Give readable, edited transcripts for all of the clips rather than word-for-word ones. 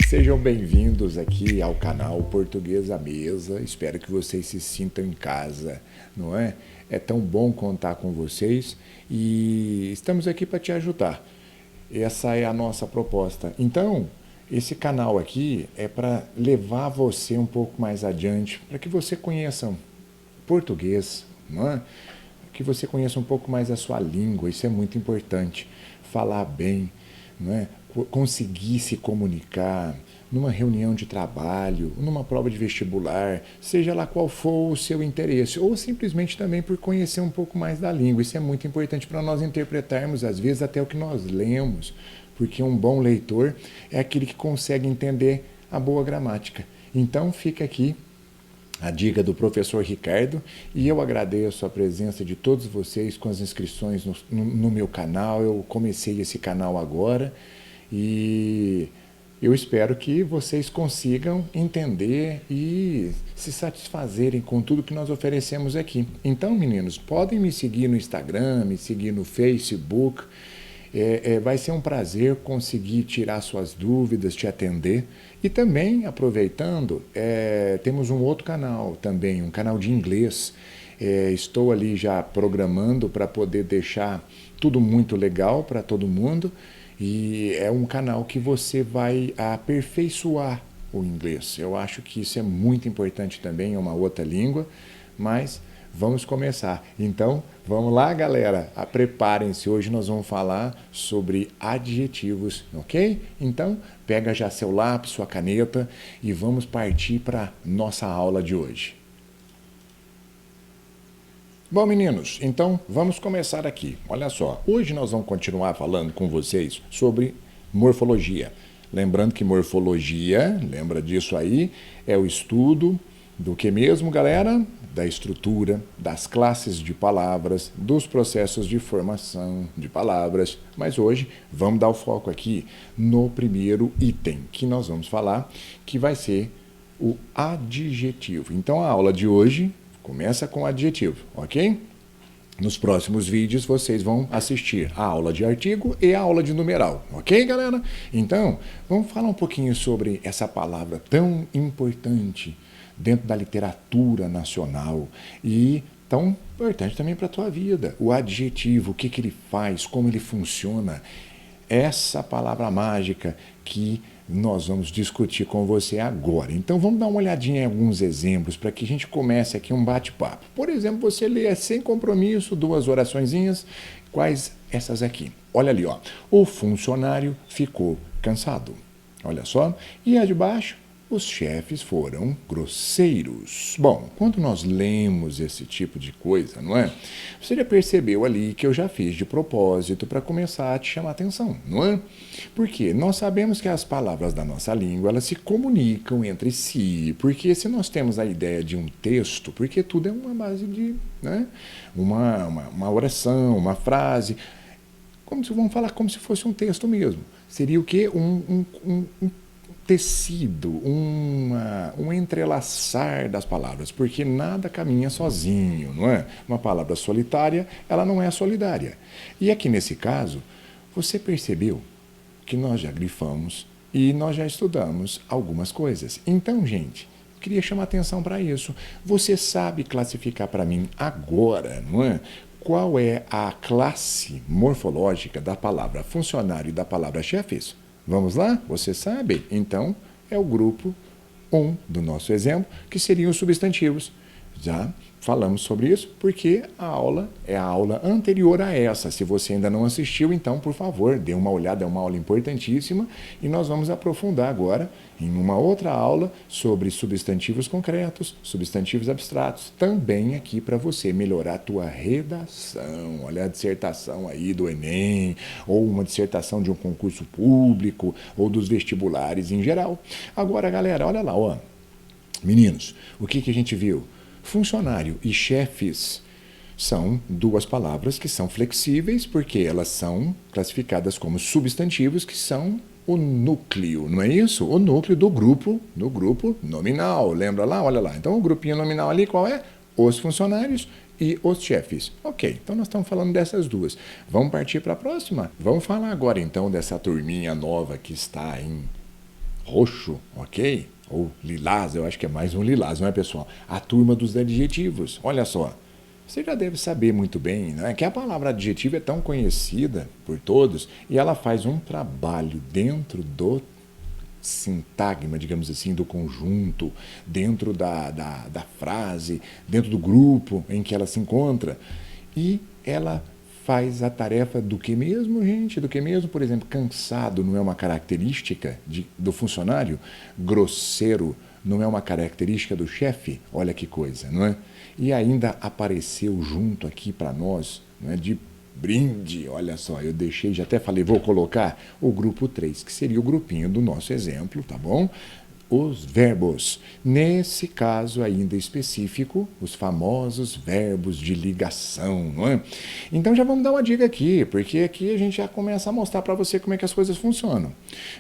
Sejam bem-vindos aqui ao canal Português à Mesa. Espero que vocês se sintam em casa, não é? É tão bom contar com vocês e estamos aqui para te ajudar. Essa é a nossa proposta. Então, esse canal aqui é para levar você um pouco mais adiante, para que você conheça português, não é? Que você conheça um pouco mais a sua língua, isso é muito importante. Falar bem, não é? Conseguir se comunicar numa reunião de trabalho, numa prova de vestibular, seja lá qual for o seu interesse, ou simplesmente também por conhecer um pouco mais da língua. Isso é muito importante para nós interpretarmos, às vezes, até o que nós lemos, porque um bom leitor é aquele que consegue entender a boa gramática. Então, fica aqui a dica do professor Ricardo, e eu agradeço a presença de todos vocês com as inscrições no meu canal. Eu comecei esse canal agora e eu espero que vocês consigam entender e se satisfazerem com tudo que nós oferecemos aqui. Então, meninos, podem me seguir no Instagram, me seguir no Facebook. Vai ser um prazer conseguir tirar suas dúvidas, te atender. E também, aproveitando, temos um outro canal também, um canal de inglês. Estou ali já programando para poder deixar tudo muito legal para todo mundo. E é um canal que você vai aperfeiçoar o inglês. Eu acho que isso é muito importante também, é uma outra língua, mas vamos começar. Então, vamos lá, galera. Preparem-se. Hoje nós vamos falar sobre adjetivos, ok? Então, pega já seu lápis, sua caneta e vamos partir para nossa aula de hoje. Bom, meninos, então vamos começar aqui. Olha só, hoje nós vamos continuar falando com vocês sobre morfologia. Lembrando que morfologia, lembra disso aí, é o estudo do que mesmo, galera? Da estrutura, das classes de palavras, dos processos de formação de palavras. Mas hoje vamos dar o foco aqui no primeiro item que nós vamos falar, que vai ser o adjetivo. Então a aula de hoje começa com adjetivo, ok? Nos próximos vídeos vocês vão assistir a aula de artigo e a aula de numeral, ok, galera? Então, vamos falar um pouquinho sobre essa palavra tão importante dentro da literatura nacional e tão importante também para a tua vida. O adjetivo, o que ele faz, como ele funciona. Essa palavra mágica que nós vamos discutir com você agora. Então vamos dar uma olhadinha em alguns exemplos para que a gente comece aqui um bate-papo. Por exemplo, você lê sem compromisso 2 oraçõezinhas. Quais essas aqui? Olha ali, ó. O funcionário ficou cansado. Olha só. E a de baixo? Os chefes foram grosseiros. Bom, quando nós lemos esse tipo de coisa, não é? Você já percebeu ali que eu já fiz de propósito para começar a te chamar a atenção, não é? Porque nós sabemos que as palavras da nossa língua, elas se comunicam entre si. Porque se nós temos a ideia de um texto, porque tudo é uma base de, né? Uma oração, uma frase. Vamos falar como se fosse um texto mesmo. Seria o quê? Um tecido, um entrelaçar das palavras, porque nada caminha sozinho, não é? Uma palavra solitária, ela não é solidária. E aqui nesse caso, você percebeu que nós já grifamos e nós já estudamos algumas coisas. Então, gente, queria chamar atenção para isso. Você sabe classificar para mim agora, não é? Qual é a classe morfológica da palavra funcionário e da palavra chefes? Vamos lá? Você sabe? Então, é o grupo 1 do nosso exemplo, que seriam os substantivos. Já falamos sobre isso porque a aula é a aula anterior a essa. Se você ainda não assistiu, então, por favor, dê uma olhada, é uma aula importantíssima e nós vamos aprofundar agora em uma outra aula sobre substantivos concretos, substantivos abstratos, também aqui para você melhorar a tua redação. Olha a dissertação aí do Enem, ou uma dissertação de um concurso público, ou dos vestibulares em geral. Agora, galera, olha lá, ó. Meninos, o que a gente viu? Funcionário e chefes são 2 palavras que são flexíveis porque elas são classificadas como substantivos, que são o núcleo, não é isso? O núcleo do grupo, nominal. Lembra lá? Olha lá. Então, o grupinho nominal ali, qual é? Os funcionários e os chefes. Ok, então nós estamos falando dessas 2. Vamos partir para a próxima? Vamos falar agora, então, dessa turminha nova que está em roxo, ok? Ou lilás, eu acho que é mais um lilás, não é, pessoal? A turma dos adjetivos, olha só. Você já deve saber muito bem, não é? Que a palavra adjetivo é tão conhecida por todos e ela faz um trabalho dentro do sintagma, digamos assim, do conjunto, dentro da frase, dentro do grupo em que ela se encontra. E ela faz a tarefa do que mesmo, gente? Do que mesmo, por exemplo, cansado não é uma característica do funcionário? Grosseiro não é uma característica do chefe? Olha que coisa, não é? E ainda apareceu junto aqui para nós, não é, de brinde, olha só, eu deixei, já até falei, vou colocar o grupo 3, que seria o grupinho do nosso exemplo, tá bom? Os verbos. Nesse caso ainda específico, os famosos verbos de ligação, não é? Então já vamos dar uma dica aqui, porque aqui a gente já começa a mostrar para você como é que as coisas funcionam.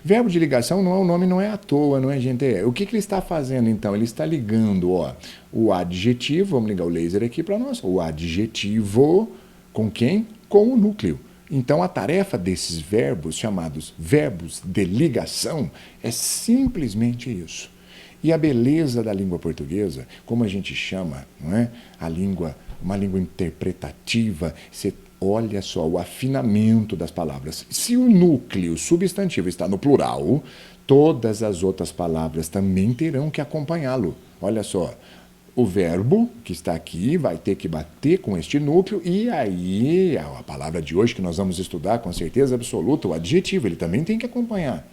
Verbo de ligação não é o nome, não é à toa, não é, gente? O que ele está fazendo então? Ele está ligando, ó, o adjetivo, vamos ligar o laser aqui para nós, o adjetivo com quem? Com o núcleo. Então, a tarefa desses verbos, chamados verbos de ligação, é simplesmente isso. E a beleza da língua portuguesa, como a gente chama, não é? A língua, uma língua interpretativa, você olha só o afinamento das palavras. Se o núcleo substantivo está no plural, todas as outras palavras também terão que acompanhá-lo. Olha só, o verbo que está aqui vai ter que bater com este núcleo e aí a palavra de hoje que nós vamos estudar com certeza absoluta, o adjetivo, ele também tem que acompanhar.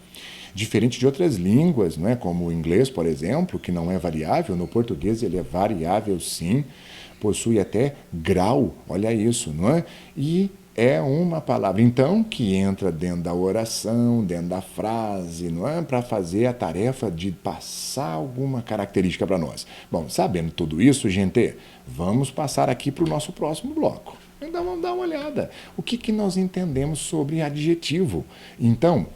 Diferente de outras línguas, não é? Como o inglês, por exemplo, que não é variável, no português ele é variável sim, possui até grau, olha isso, não é? E é uma palavra, então, que entra dentro da oração, dentro da frase, não é? Para fazer a tarefa de passar alguma característica para nós. Bom, sabendo tudo isso, gente, vamos passar aqui para o nosso próximo bloco. Então, vamos dar uma olhada. O que nós entendemos sobre adjetivo? Então,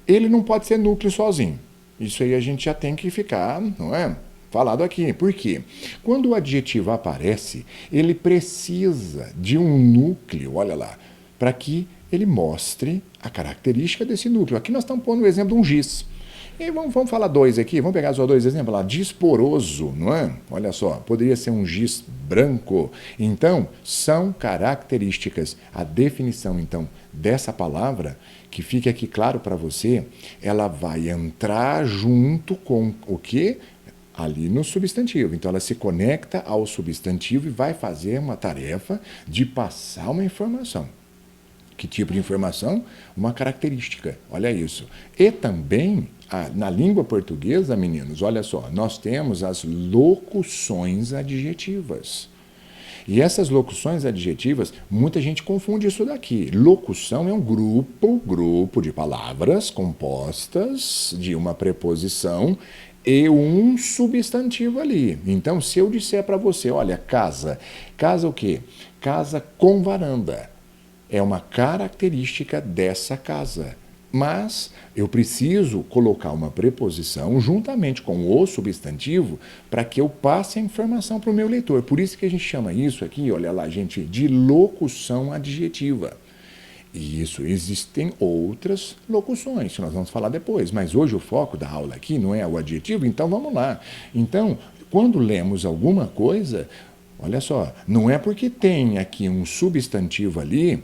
ele não pode ser núcleo sozinho. Isso aí a gente já tem que ficar, não é? Falado aqui. Por quê? Quando o adjetivo aparece, ele precisa de um núcleo, olha lá, para que ele mostre a característica desse núcleo. Aqui nós estamos pondo o exemplo de um giz. E vamos falar dois aqui, vamos pegar só dois exemplos lá. Disporoso, não é? Olha só, poderia ser um giz branco. Então, são características. A definição, então, dessa palavra, que fique aqui claro para você, ela vai entrar junto com o quê? Ali no substantivo. Então, ela se conecta ao substantivo e vai fazer uma tarefa de passar uma informação. Que tipo de informação? Uma característica. Olha isso. E também, na língua portuguesa, meninos, olha só, nós temos as locuções adjetivas. E essas locuções adjetivas, muita gente confunde isso daqui. Locução é um grupo de palavras compostas de uma preposição e um substantivo ali. Então, se eu disser para você, olha, casa o quê? Casa com varanda. É uma característica dessa casa. Mas eu preciso colocar uma preposição juntamente com o substantivo para que eu passe a informação para o meu leitor. Por isso que a gente chama isso aqui, olha lá, gente, de locução adjetiva. E isso, existem outras locuções, que nós vamos falar depois. Mas hoje o foco da aula aqui não é o adjetivo, então vamos lá. Então, quando lemos alguma coisa, olha só, não é porque tem aqui um substantivo ali,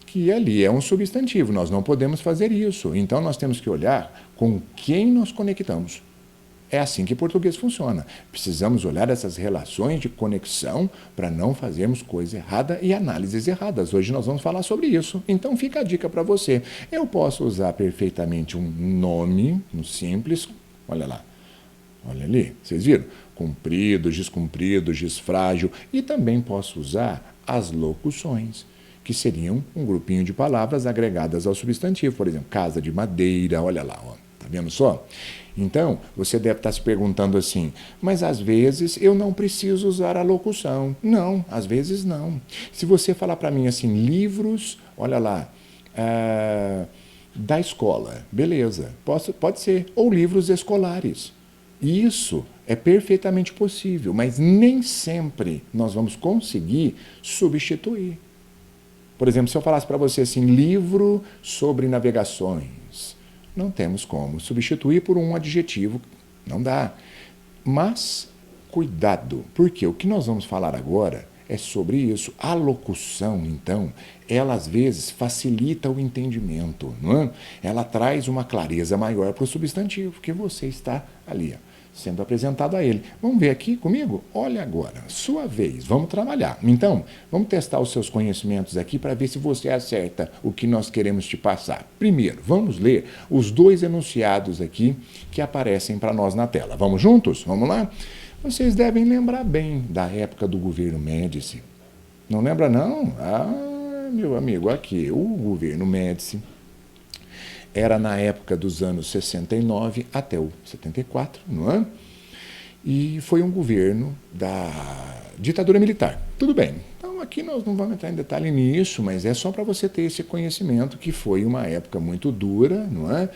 que ali é um substantivo, nós não podemos fazer isso. Então, nós temos que olhar com quem nós conectamos. É assim que português funciona. Precisamos olhar essas relações de conexão para não fazermos coisa errada e análises erradas. Hoje nós vamos falar sobre isso. Então, fica a dica para você. Eu posso usar perfeitamente um nome, um simples, olha lá, olha ali, vocês viram? Comprido, descomprido, desfrágil. E também posso usar as locuções, que seriam um grupinho de palavras agregadas ao substantivo. Por exemplo, casa de madeira, olha lá, ó, tá vendo só? Então, você deve estar se perguntando assim, mas às vezes eu não preciso usar a locução. Não, às vezes não. Se você falar para mim assim, livros, olha lá, da escola, beleza, pode ser, ou livros escolares. Isso é perfeitamente possível, mas nem sempre nós vamos conseguir substituir. Por exemplo, se eu falasse para você assim, livro sobre navegações, não temos como substituir por um adjetivo, não dá. Mas, cuidado, porque o que nós vamos falar agora é sobre isso. A locução, então, ela às vezes facilita o entendimento, não é? Ela traz uma clareza maior para o substantivo que você está ali, ó, sendo apresentado a ele. Vamos ver aqui comigo? Olha agora, sua vez, vamos trabalhar. Então, vamos testar os seus conhecimentos aqui para ver se você acerta o que nós queremos te passar. Primeiro, vamos ler os dois enunciados aqui que aparecem para nós na tela. Vamos juntos? Vamos lá? Vocês devem lembrar bem da época do governo Médici. Não lembra, não? Ah, meu amigo, aqui, o governo Médici era na época dos anos 69 até o 74, não é? E foi um governo da ditadura militar. Tudo bem. Então, aqui nós não vamos entrar em detalhe nisso, mas é só para você ter esse conhecimento que foi uma época muito dura, não é?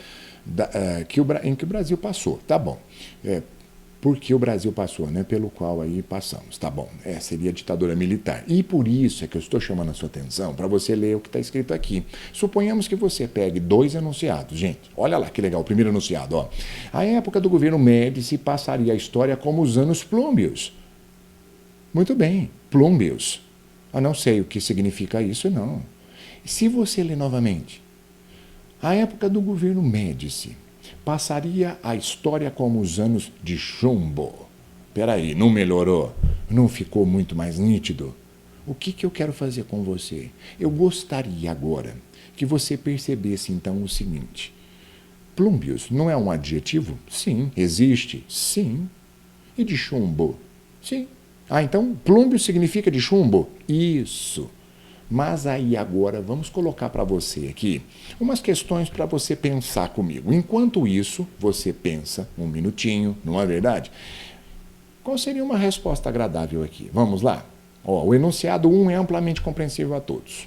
Em que o Brasil passou. Tá bom. Porque o Brasil passou, né? Pelo qual aí passamos. Tá bom, seria a ditadura militar. E por isso é que eu estou chamando a sua atenção para você ler o que está escrito aqui. Suponhamos que você pegue dois enunciados. Gente, olha lá que legal, o primeiro enunciado. Ó. A época do governo Médici passaria a história como os anos plúmbios. Muito bem, plúmbios. Eu não sei o que significa isso, não. Se você ler novamente, a época do governo Médici passaria a história como os anos de chumbo. Peraí, não melhorou? Não ficou muito mais nítido? O que eu quero fazer com você? Eu gostaria agora que você percebesse então o seguinte. Plúmbios não é um adjetivo? Sim. Existe? Sim. E de chumbo? Sim. Ah, então plúmbio significa de chumbo? Isso. Mas aí agora vamos colocar para você aqui umas questões para você pensar comigo. Enquanto isso, você pensa um minutinho, não é verdade? Qual seria uma resposta agradável aqui? Vamos lá? Ó, o enunciado 1 é amplamente compreensível a todos.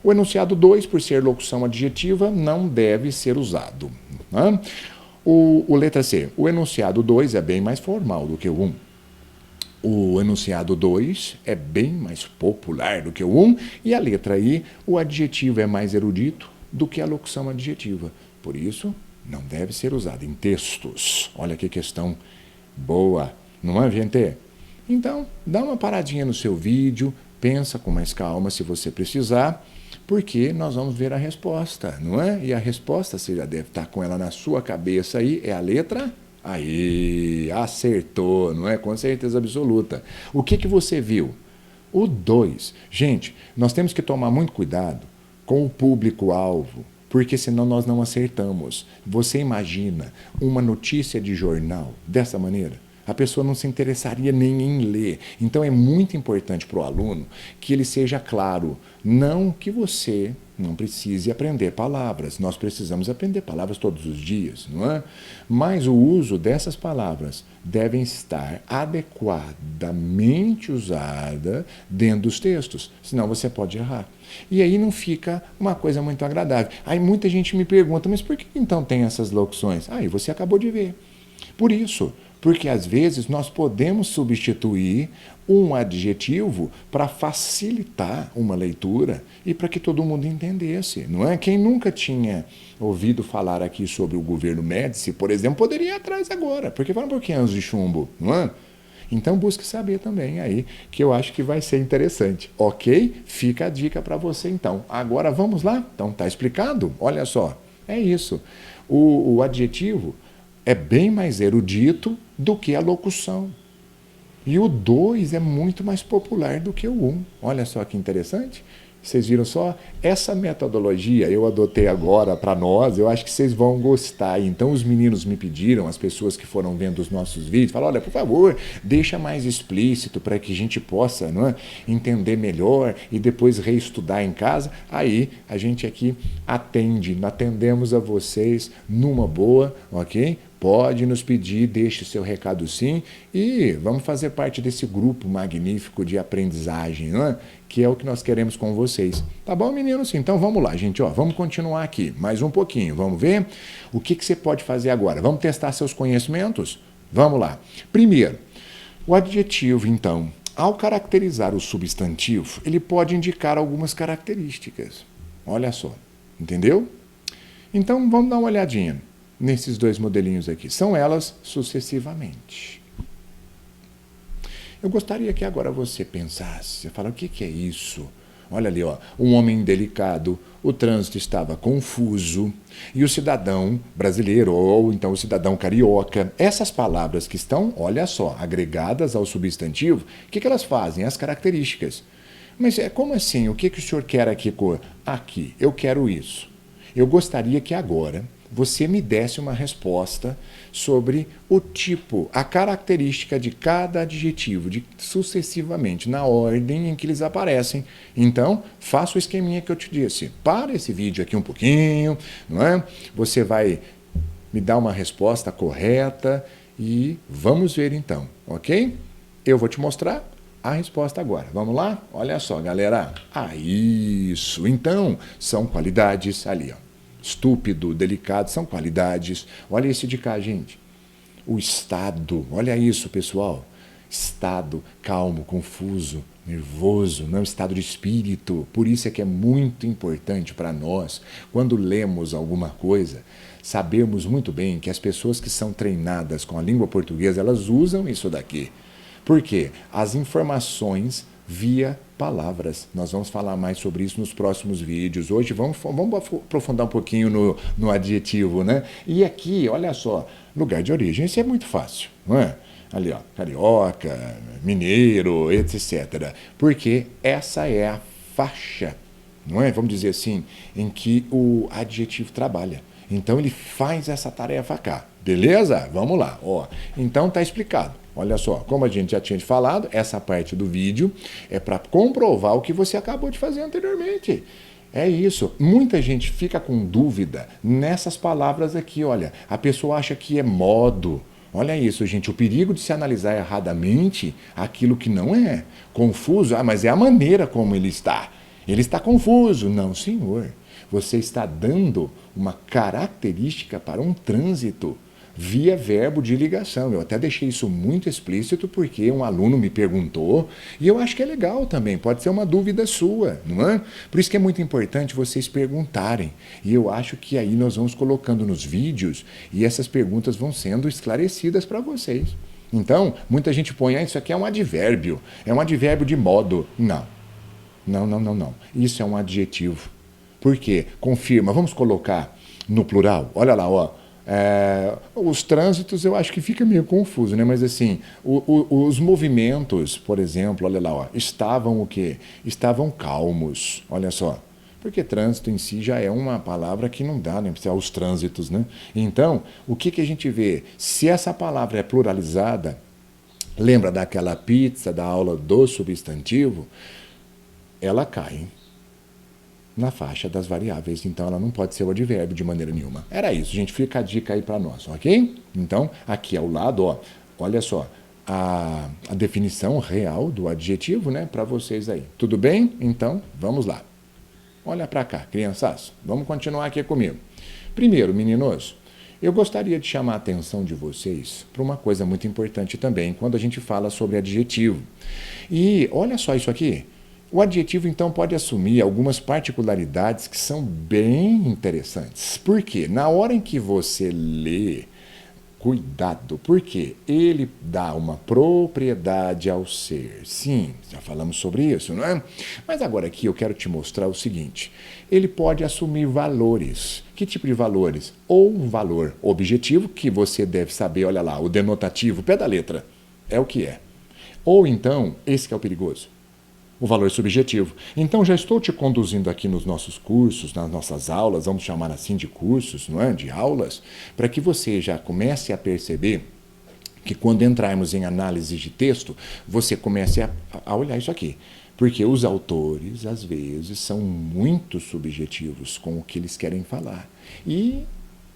O enunciado 2, por ser locução adjetiva, não deve ser usado. Né? O letra C, o enunciado 2 é bem mais formal do que o 1. O enunciado 2 é bem mais popular do que o 1, e a letra I, o adjetivo é mais erudito do que a locução adjetiva. Por isso, não deve ser usado em textos. Olha que questão boa, não é, gente? Então, dá uma paradinha no seu vídeo, pensa com mais calma se você precisar, porque nós vamos ver a resposta, não é? E a resposta, você já deve estar com ela na sua cabeça aí, é a letra... Aí, acertou, não é? Com certeza absoluta. O que você viu? O 2. Gente, nós temos que tomar muito cuidado com o público-alvo, porque senão nós não acertamos. Você imagina uma notícia de jornal dessa maneira? A pessoa não se interessaria nem em ler. Então é muito importante para o aluno que ele seja claro. Não que você não precise aprender palavras. Nós precisamos aprender palavras todos os dias, não é? Mas o uso dessas palavras devem estar adequadamente usada dentro dos textos. Senão você pode errar. E aí não fica uma coisa muito agradável. Aí muita gente me pergunta, mas por que então tem essas locuções? Aí você acabou de ver. Por isso, porque às vezes nós podemos substituir um adjetivo para facilitar uma leitura e para que todo mundo entendesse, não é? Quem nunca tinha ouvido falar aqui sobre o governo Médici, por exemplo, poderia ir atrás agora, porque falam por que anos de chumbo, não é? Então busque saber também aí, que eu acho que vai ser interessante, ok? Fica a dica para você então. Agora vamos lá? Então tá explicado? Olha só, é isso. O adjetivo é bem mais erudito do que a locução. E o 2 é muito mais popular do que o 1. Olha só que interessante. Vocês viram só? Essa metodologia eu adotei agora para nós, eu acho que vocês vão gostar. Então os meninos me pediram, as pessoas que foram vendo os nossos vídeos, falaram, olha, por favor, deixa mais explícito para que a gente possa, não é, entender melhor e depois reestudar em casa. Aí a gente aqui atendemos a vocês numa boa, ok? Pode nos pedir, deixe seu recado sim e vamos fazer parte desse grupo magnífico de aprendizagem, não é? Que é o que nós queremos com vocês. Tá bom, meninos? Então vamos lá, gente. Ó, vamos continuar aqui mais um pouquinho. Vamos ver o que você pode fazer agora. Vamos testar seus conhecimentos? Vamos lá. Primeiro, o adjetivo, então, ao caracterizar o substantivo, ele pode indicar algumas características. Olha só, entendeu? Então, vamos dar uma olhadinha nesses dois modelinhos aqui. São elas sucessivamente. Eu gostaria que agora você pensasse, você fala, o que é isso? Olha ali, ó, um homem delicado, o trânsito estava confuso, e o cidadão brasileiro, ou então o cidadão carioca, essas palavras que estão, olha só, agregadas ao substantivo, o que elas fazem? As características. Mas como assim? O que o senhor quer aqui? Aqui, eu quero isso. Eu gostaria que agora você me desse uma resposta sobre o tipo, a característica de cada adjetivo, sucessivamente, na ordem em que eles aparecem. Então, faça o esqueminha que eu te disse. Para esse vídeo aqui um pouquinho, não é? Você vai me dar uma resposta correta e vamos ver então, ok? Eu vou te mostrar a resposta agora. Vamos lá? Olha só, galera. Isso. Então, são qualidades ali, ó. Estúpido, delicado, são qualidades. Olha esse de cá, gente. O estado, olha isso, pessoal. Estado calmo, confuso, nervoso, não estado de espírito. Por isso é que é muito importante para nós, quando lemos alguma coisa, sabermos muito bem que as pessoas que são treinadas com a língua portuguesa, elas usam isso daqui. Por quê? As informações via palavras. Nós vamos falar mais sobre isso nos próximos vídeos. Hoje vamos aprofundar um pouquinho no adjetivo, né? E aqui, olha só, lugar de origem, isso é muito fácil, não é? Ali, ó, carioca, mineiro, etc. Porque essa é a faixa, não é? Vamos dizer assim, em que o adjetivo trabalha. Então ele faz essa tarefa cá. Beleza? Vamos lá. Ó, então tá explicado. Olha só, como a gente já tinha falado, essa parte do vídeo é para comprovar o que você acabou de fazer anteriormente. É isso. Muita gente fica com dúvida nessas palavras aqui, olha. A pessoa acha que é modo. Olha isso, gente. O perigo de se analisar erradamente aquilo que não é. Confuso, mas é a maneira como ele está. Ele está confuso. Não, senhor. Você está dando uma característica para um trânsito via verbo de ligação. Eu até deixei isso muito explícito porque um aluno me perguntou e eu acho que é legal também, pode ser uma dúvida sua, não é? Por isso que é muito importante vocês perguntarem. E eu acho que aí nós vamos colocando nos vídeos e essas perguntas vão sendo esclarecidas para vocês. Então, muita gente põe, isso aqui é um advérbio de modo. Não. Não. Isso é um adjetivo. Por quê? Confirma. Vamos colocar no plural. Olha lá, ó. Os trânsitos eu acho que fica meio confuso, né? Mas assim, os movimentos, por exemplo, olha lá, ó, estavam o quê? Estavam calmos, olha só. Porque trânsito em si já é uma palavra que não dá, né? Precisa os trânsitos, né? Então, o que a gente vê? Se essa palavra é pluralizada, lembra daquela pizza da aula do substantivo? Ela cai na faixa das variáveis, então ela não pode ser o advérbio de maneira nenhuma. Era isso, gente, fica a dica aí para nós, ok? Então, aqui ao lado, ó, olha só, a definição real do adjetivo, né, para vocês aí. Tudo bem? Então, vamos lá. Olha para cá, crianças, vamos continuar aqui comigo. Primeiro, meninos, eu gostaria de chamar a atenção de vocês para uma coisa muito importante também, quando a gente fala sobre adjetivo. E olha só isso aqui. O adjetivo, então, pode assumir algumas particularidades que são bem interessantes. Por quê? Na hora em que você lê, cuidado, porque ele dá uma propriedade ao ser. Sim, já falamos sobre isso, não é? Mas agora aqui eu quero te mostrar o seguinte. Ele pode assumir valores. Que tipo de valores? Ou um valor objetivo, que você deve saber, olha lá, o denotativo, pé da letra, é o que é. Ou então, esse que é o perigoso, o valor subjetivo. Então, já estou te conduzindo aqui nos nossos cursos, nas nossas aulas, vamos chamar assim de cursos, não é? De aulas, para que você já comece a perceber que quando entrarmos em análise de texto, você comece a olhar isso aqui. Porque os autores, às vezes, são muito subjetivos com o que eles querem falar. E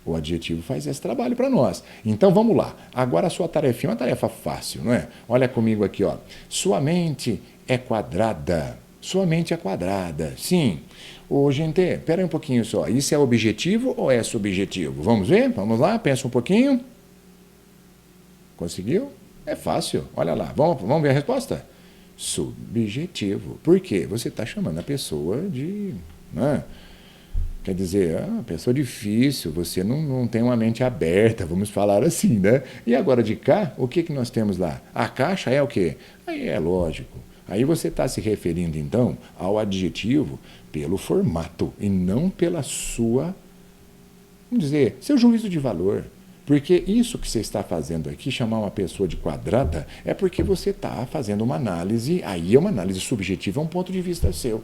o adjetivo faz esse trabalho para nós. Então, vamos lá. Agora a sua tarefinha é uma tarefa fácil, não é? Olha comigo aqui, ó. Sua mente é quadrada. Sua mente é quadrada. Sim. Ô, gente, espera aí um pouquinho só. Isso é objetivo ou é subjetivo? Vamos ver? Vamos lá, pensa um pouquinho. Conseguiu? É fácil. Olha lá. Vamos ver a resposta? Subjetivo. Por quê? Você está chamando a pessoa de... Não é? Quer dizer, pessoa difícil, você não tem uma mente aberta, vamos falar assim, né? E agora de cá, o que nós temos lá? A caixa é o quê? Aí é lógico. Aí você está se referindo, então, ao adjetivo pelo formato e não pela sua, vamos dizer, seu juízo de valor. Porque isso que você está fazendo aqui, chamar uma pessoa de quadrada, é porque você está fazendo uma análise, aí é uma análise subjetiva, é um ponto de vista seu.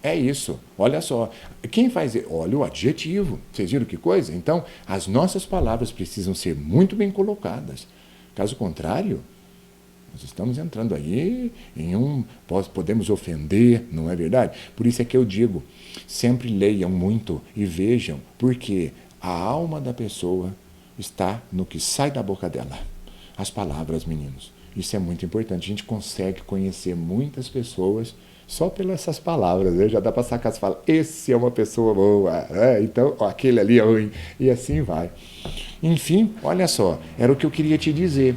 É isso, olha só. Quem faz. Olha o adjetivo. Vocês viram que coisa? Então, as nossas palavras precisam ser muito bem colocadas. Caso contrário, nós estamos entrando aí em podemos ofender, não é verdade? Por isso é que eu digo, sempre leiam muito e vejam, porque a alma da pessoa está no que sai da boca dela. As palavras, meninos. Isso é muito importante. A gente consegue conhecer muitas pessoas só pelas essas palavras, né? Já dá para sacar, você fala, esse é uma pessoa boa, então aquele ali é ruim, e assim vai. Enfim, olha só, era o que eu queria te dizer.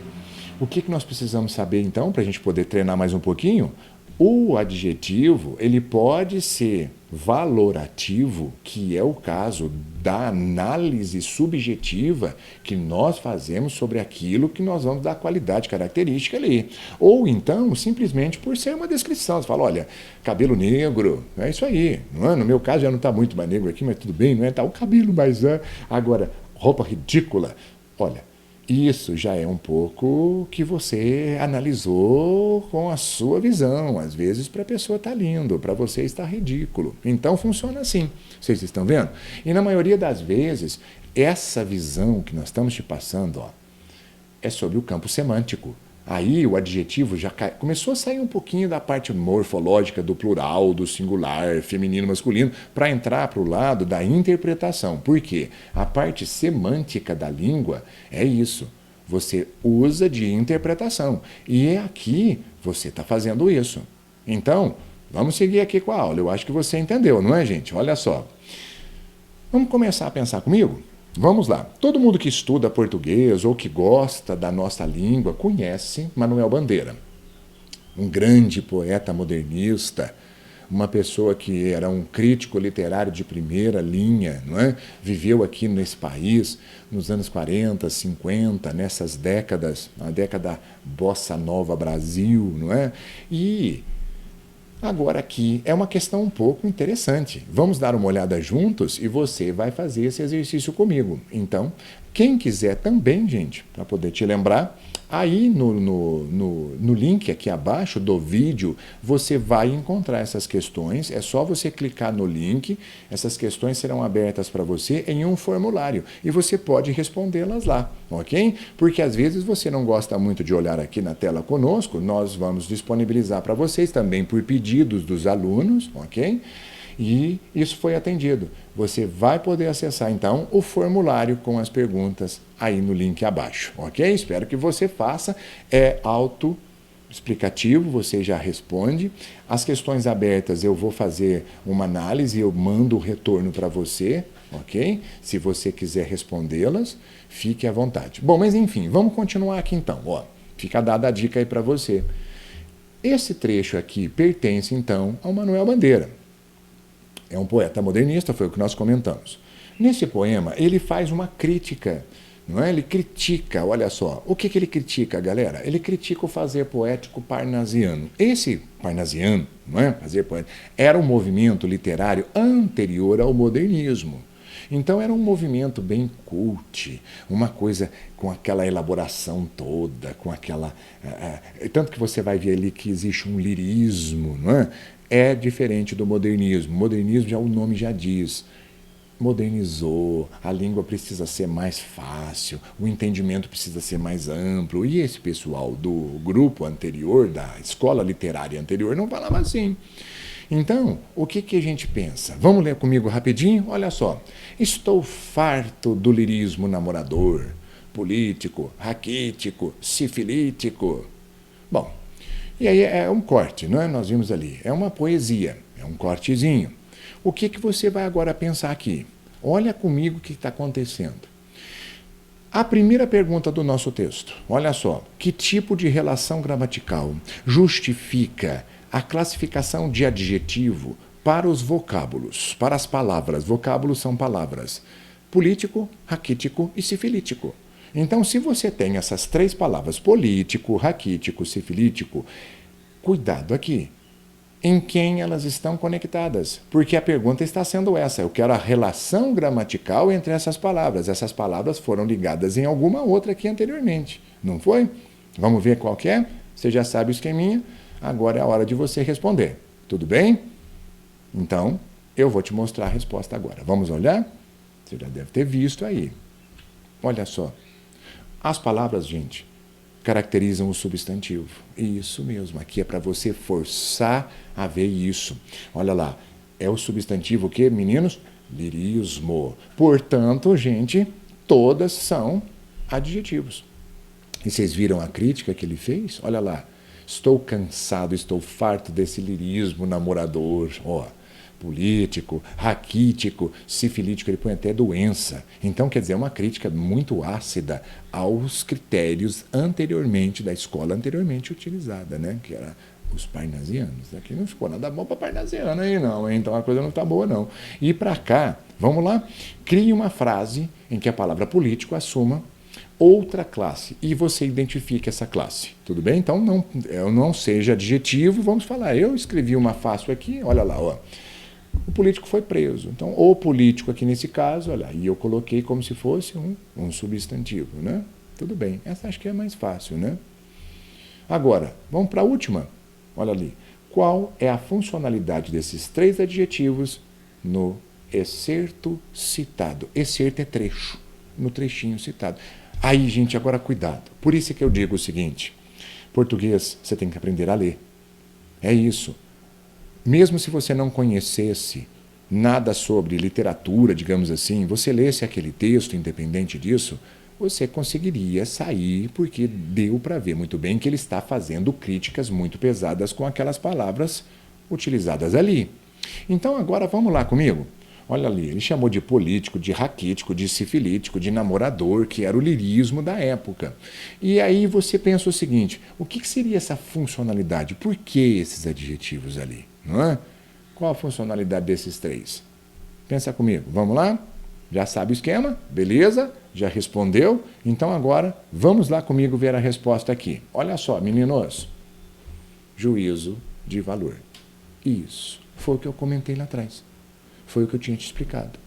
O que nós precisamos saber então, para a gente poder treinar mais um pouquinho? O adjetivo, ele pode ser valorativo, que é o caso da análise subjetiva que nós fazemos sobre aquilo que nós vamos dar qualidade característica ali. Ou então, simplesmente por ser uma descrição. Você fala, olha, cabelo negro, é isso aí. Não é? No meu caso já não está muito mais negro aqui, mas tudo bem, não é? Está o cabelo mais... Agora, roupa ridícula. Olha, isso já é um pouco que você analisou com a sua visão. Às vezes para a pessoa está lindo, para você está ridículo. Então funciona assim. Vocês estão vendo? E na maioria das vezes, essa visão que nós estamos te passando é sobre o campo semântico. Aí o adjetivo já começou a sair um pouquinho da parte morfológica do plural, do singular, feminino, masculino, para entrar para o lado da interpretação. Por quê? A parte semântica da língua é isso. Você usa de interpretação. E é aqui você está fazendo isso. Então, vamos seguir aqui com a aula. Eu acho que você entendeu, não é, gente? Olha só. Vamos começar a pensar comigo? Vamos lá. Todo mundo que estuda português ou que gosta da nossa língua conhece Manuel Bandeira. Um grande poeta modernista, uma pessoa que era um crítico literário de primeira linha, não é? Viveu aqui nesse país nos anos 40, 50, nessas décadas, a década Bossa Nova Brasil, não é? E agora aqui é uma questão um pouco interessante. Vamos dar uma olhada juntos e você vai fazer esse exercício comigo. Então, quem quiser também, gente, para poder te lembrar, aí no link aqui abaixo do vídeo, você vai encontrar essas questões. É só você clicar no link, essas questões serão abertas para você em um formulário e você pode respondê-las lá, ok? Porque às vezes você não gosta muito de olhar aqui na tela conosco, nós vamos disponibilizar para vocês também por pedidos dos alunos, ok? E isso foi atendido. Você vai poder acessar, então, o formulário com as perguntas aí no link abaixo, ok? Espero que você faça. É autoexplicativo, você já responde. As questões abertas eu vou fazer uma análise, eu mando o retorno para você, ok? Se você quiser respondê-las, fique à vontade. Bom, mas enfim, vamos continuar aqui então. Ó, fica dada a dica aí para você. Esse trecho aqui pertence, então, ao Manuel Bandeira. É um poeta modernista, foi o que nós comentamos. Nesse poema, ele faz uma crítica, não é? Ele critica, olha só. O que ele critica, galera? Ele critica o fazer poético parnasiano. Esse parnasiano, não é? Fazer poético, era um movimento literário anterior ao modernismo. Então era um movimento bem cult, uma coisa com aquela elaboração toda, com aquela... tanto que você vai ver ali que existe um lirismo, não é? É diferente do modernismo. Modernismo, já o nome já diz, modernizou, a língua precisa ser mais fácil, o entendimento precisa ser mais amplo. E esse pessoal do grupo anterior, da escola literária anterior, não falava assim. Então, o que a gente pensa? Vamos ler comigo rapidinho? Olha só. Estou farto do lirismo namorador, político, raquítico, sifilítico. Bom, e aí é um corte, não é? Nós vimos ali. É uma poesia, é um cortezinho. O que você vai agora pensar aqui? Olha comigo o que está acontecendo. A primeira pergunta do nosso texto, olha só. Que tipo de relação gramatical justifica a classificação de adjetivo para os vocábulos, para as palavras. Vocábulos são palavras: político, raquítico e sifilítico. Então, se você tem essas 3 palavras, político, raquítico, sifilítico, cuidado aqui em quem elas estão conectadas, porque a pergunta está sendo essa: eu quero a relação gramatical entre essas palavras. Essas palavras foram ligadas em alguma outra aqui anteriormente, não foi? Vamos ver qual que é? Você já sabe o esqueminha, agora é a hora de você responder, tudo bem? Então, eu vou te mostrar a resposta agora. Vamos olhar? Você já deve ter visto aí. Olha só. As palavras, gente, caracterizam o substantivo. Isso mesmo, aqui é para você forçar a ver isso. Olha lá, é o substantivo o quê, meninos? Lirismo. Portanto, gente, todas são adjetivos. E vocês viram a crítica que ele fez? Olha lá, estou cansado, estou farto desse lirismo namorador. Ó, político, raquítico, sifilítico, ele põe até doença. Então, quer dizer, é uma crítica muito ácida aos critérios anteriormente, da escola anteriormente utilizada, né? Que era os parnasianos. Aqui não ficou nada bom para parnasiano aí não, hein? Então a coisa não está boa não. E para cá, vamos lá, crie uma frase em que a palavra político assuma outra classe e você identifique essa classe, tudo bem? Então não seja adjetivo, vamos falar, eu escrevi uma fácil aqui, olha lá, ó. O político foi preso. Então, o político aqui nesse caso, olha, e eu coloquei como se fosse um substantivo, né? Tudo bem, essa acho que é mais fácil, né? Agora, vamos para a última. Olha ali. Qual é a funcionalidade desses 3 adjetivos no excerto citado? Excerto é trecho, no trechinho citado. Aí, gente, agora cuidado. Por isso é que eu digo o seguinte: português, você tem que aprender a ler. É isso. Mesmo se você não conhecesse nada sobre literatura, digamos assim, você lesse aquele texto, independente disso, você conseguiria sair, porque deu para ver muito bem que ele está fazendo críticas muito pesadas com aquelas palavras utilizadas ali. Então agora vamos lá comigo. Olha ali, ele chamou de político, de raquítico, de sifilítico, de namorador, que era o lirismo da época. E aí você pensa o seguinte: o que seria essa funcionalidade? Por que esses adjetivos ali? Não é? Qual a funcionalidade desses 3? Pensa comigo, vamos lá? Já sabe o esquema? Beleza? Já respondeu? Então agora vamos lá comigo ver a resposta aqui. Olha só, meninos. Juízo de valor. Isso. Foi o que eu comentei lá atrás. Foi o que eu tinha te explicado.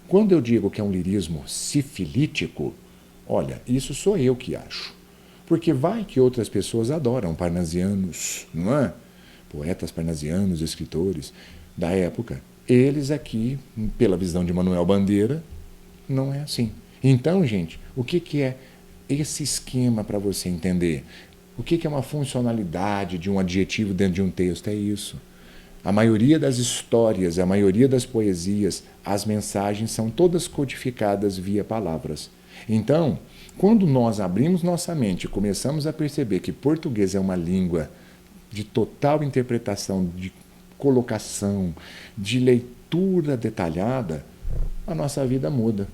Quando eu digo que é um lirismo sifilítico, olha, isso sou eu que acho. Porque vai que outras pessoas adoram parnasianos, não é? Poetas parnasianos, escritores da época. Eles aqui, pela visão de Manuel Bandeira, não é assim. Então, gente, o que é esse esquema para você entender? O que é uma funcionalidade de um adjetivo dentro de um texto? É isso. A maioria das histórias, a maioria das poesias, as mensagens são todas codificadas via palavras. Então, quando nós abrimos nossa mente e começamos a perceber que português é uma língua de total interpretação, de colocação, de leitura detalhada, a nossa vida muda.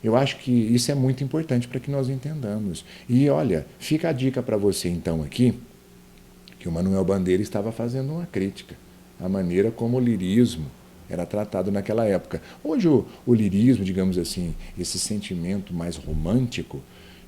Eu acho que isso é muito importante para que nós entendamos. E olha, fica a dica para você então aqui, que o Manuel Bandeira estava fazendo uma crítica à maneira como o lirismo era tratado naquela época. Hoje o lirismo, digamos assim, esse sentimento mais romântico,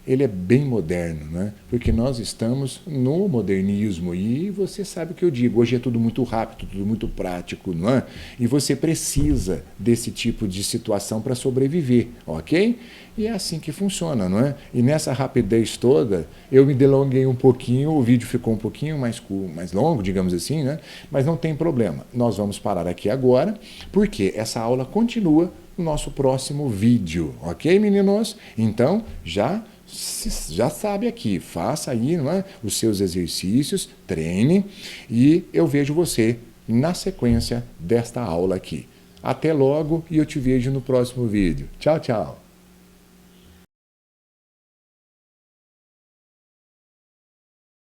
ele é bem moderno, né? Porque nós estamos no modernismo e você sabe o que eu digo, hoje é tudo muito rápido, tudo muito prático, não é? E você precisa desse tipo de situação para sobreviver, ok? E é assim que funciona, não é? E nessa rapidez toda, eu me delonguei um pouquinho, o vídeo ficou um pouquinho mais longo, digamos assim, né? Mas não tem problema, nós vamos parar aqui agora, porque essa aula continua no nosso próximo vídeo, ok, meninos? Então, já sabe aqui, faça aí, não é, os seus exercícios, treine e eu vejo você na sequência desta aula aqui. Até logo e eu te vejo no próximo vídeo. Tchau, tchau!